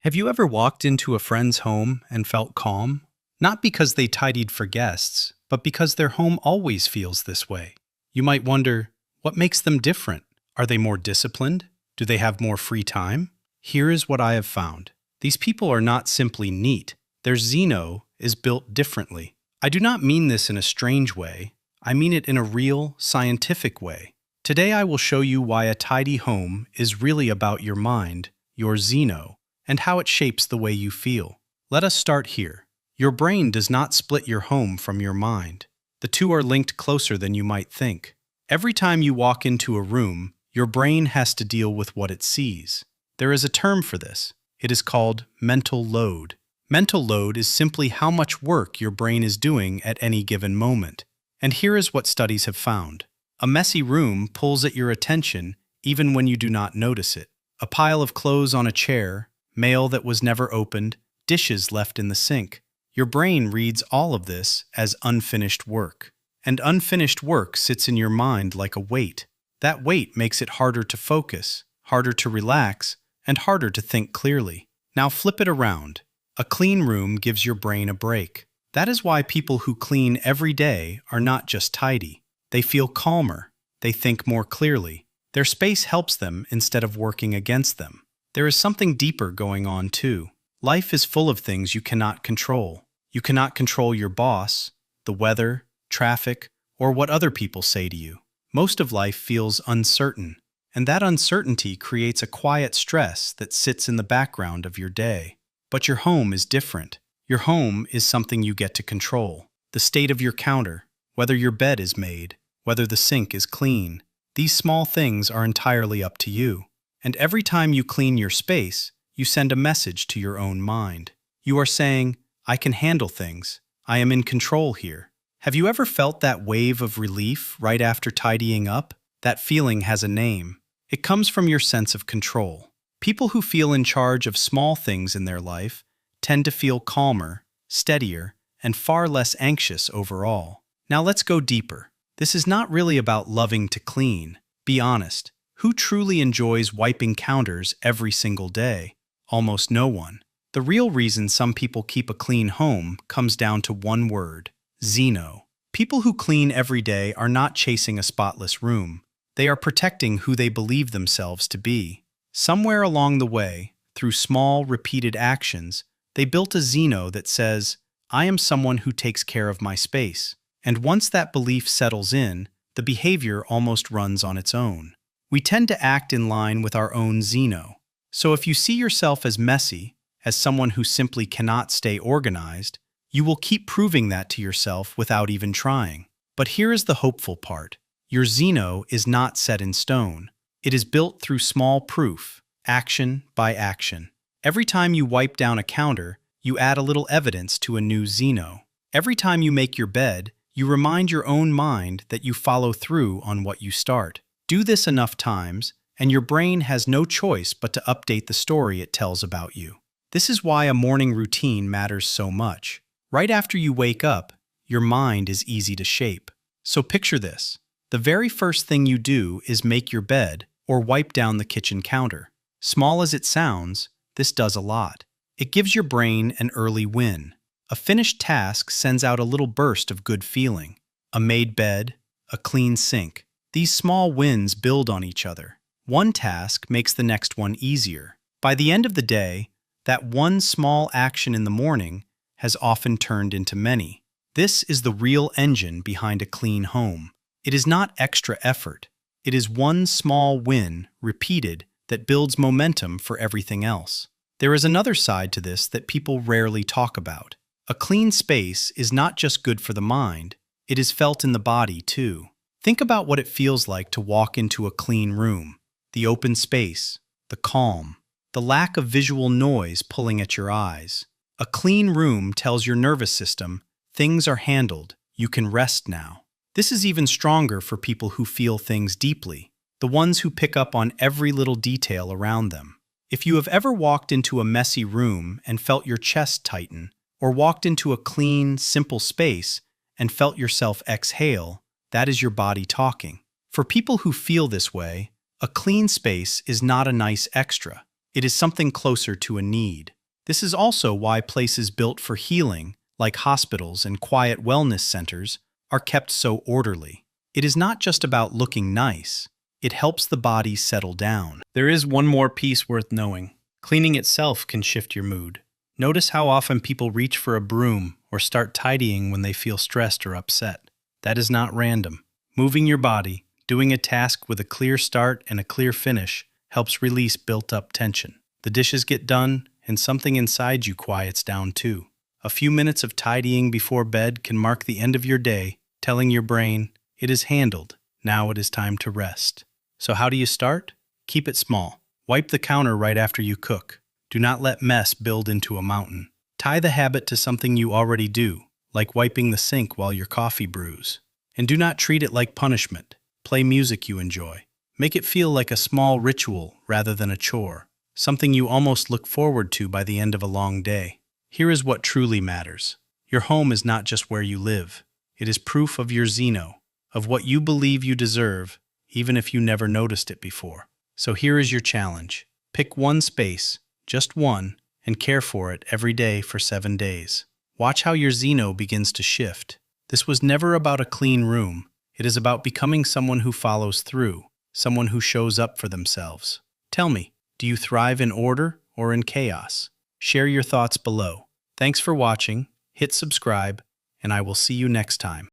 Have you ever walked into a friend's home and felt calm? Not because they tidied for guests, but because their home always feels this way. You might wonder, what makes them different? Are they more disciplined? Do they have more free time? Here is what I have found. These people are not simply neat. Their Zeno is built differently. I do not mean this in a strange way. I mean it in a real, scientific way. Today I will show you why a tidy home is really about your mind, your Zeno, and how it shapes the way you feel. Let us start here. Your brain does not split your home from your mind. The two are linked closer than you might think. Every time you walk into a room, your brain has to deal with what it sees. There is a term for this. It is called mental load. Mental load is simply how much work your brain is doing at any given moment. And here is what studies have found. A messy room pulls at your attention even when you do not notice it. A pile of clothes on a chair, mail that was never opened, dishes left in the sink. Your brain reads all of this as unfinished work. And unfinished work sits in your mind like a weight. That weight makes it harder to focus, harder to relax, and harder to think clearly. Now flip it around. A clean room gives your brain a break. That is why people who clean every day are not just tidy. They feel calmer. They think more clearly. Their space helps them instead of working against them. There is something deeper going on too. Life is full of things you cannot control. You cannot control your boss, the weather, traffic, or what other people say to you. Most of life feels uncertain, and that uncertainty creates a quiet stress that sits in the background of your day. But your home is different. Your home is something you get to control. The state of your counter, whether your bed is made, whether the sink is clean. These small things are entirely up to you. And every time you clean your space, you send a message to your own mind. You are saying, I can handle things. I am in control here. Have you ever felt that wave of relief right after tidying up? That feeling has a name. It comes from your sense of control. People who feel in charge of small things in their life tend to feel calmer, steadier, and far less anxious overall. Now let's go deeper. This is not really about loving to clean. Be honest. Who truly enjoys wiping counters every single day? Almost no one. The real reason some people keep a clean home comes down to one word: Zeno. People who clean every day are not chasing a spotless room. They are protecting who they believe themselves to be. Somewhere along the way, through small, repeated actions, they built a Zeno that says, I am someone who takes care of my space. And once that belief settles in, the behavior almost runs on its own. We tend to act in line with our own Zeno. So if you see yourself as messy, as someone who simply cannot stay organized, you will keep proving that to yourself without even trying. But here is the hopeful part. Your Zeno is not set in stone. It is built through small proof, action by action. Every time you wipe down a counter, you add a little evidence to a new Zeno. Every time you make your bed, you remind your own mind that you follow through on what you start. Do this enough times, and your brain has no choice but to update the story it tells about you. This is why a morning routine matters so much. Right after you wake up, your mind is easy to shape. So picture this. The very first thing you do is make your bed or wipe down the kitchen counter. Small as it sounds, this does a lot. It gives your brain an early win. A finished task sends out a little burst of good feeling. A made bed, a clean sink. These small wins build on each other. One task makes the next one easier. By the end of the day, that one small action in the morning has often turned into many. This is the real engine behind a clean home. It is not extra effort. It is one small win, repeated, that builds momentum for everything else. There is another side to this that people rarely talk about. A clean space is not just good for the mind, it is felt in the body too. Think about what it feels like to walk into a clean room. The open space, the calm, the lack of visual noise pulling at your eyes. A clean room tells your nervous system, things are handled, you can rest now. This is even stronger for people who feel things deeply, the ones who pick up on every little detail around them. If you have ever walked into a messy room and felt your chest tighten, or walked into a clean, simple space and felt yourself exhale, that is your body talking. For people who feel this way, a clean space is not a nice extra. It is something closer to a need. This is also why places built for healing, like hospitals and quiet wellness centers, are kept so orderly. It is not just about looking nice. It helps the body settle down. There is one more piece worth knowing. Cleaning itself can shift your mood. Notice how often people reach for a broom or start tidying when they feel stressed or upset. That is not random. Moving your body, doing a task with a clear start and a clear finish, helps release built-up tension. The dishes get done, and something inside you quiets down too. A few minutes of tidying before bed can mark the end of your day, telling your brain, it is handled, now it is time to rest. So how do you start? Keep it small. Wipe the counter right after you cook. Do not let mess build into a mountain. Tie the habit to something you already do, like wiping the sink while your coffee brews. And do not treat it like punishment. Play music you enjoy. Make it feel like a small ritual rather than a chore, something you almost look forward to by the end of a long day. Here is what truly matters. Your home is not just where you live. It is proof of your Zeno, of what you believe you deserve, even if you never noticed it before. So here is your challenge. Pick one space, just one, and care for it every day for 7 days. Watch how your Zeno begins to shift. This was never about a clean room. It is about becoming someone who follows through, someone who shows up for themselves. Tell me, do you thrive in order or in chaos? Share your thoughts below. Thanks for watching, hit subscribe, and I will see you next time.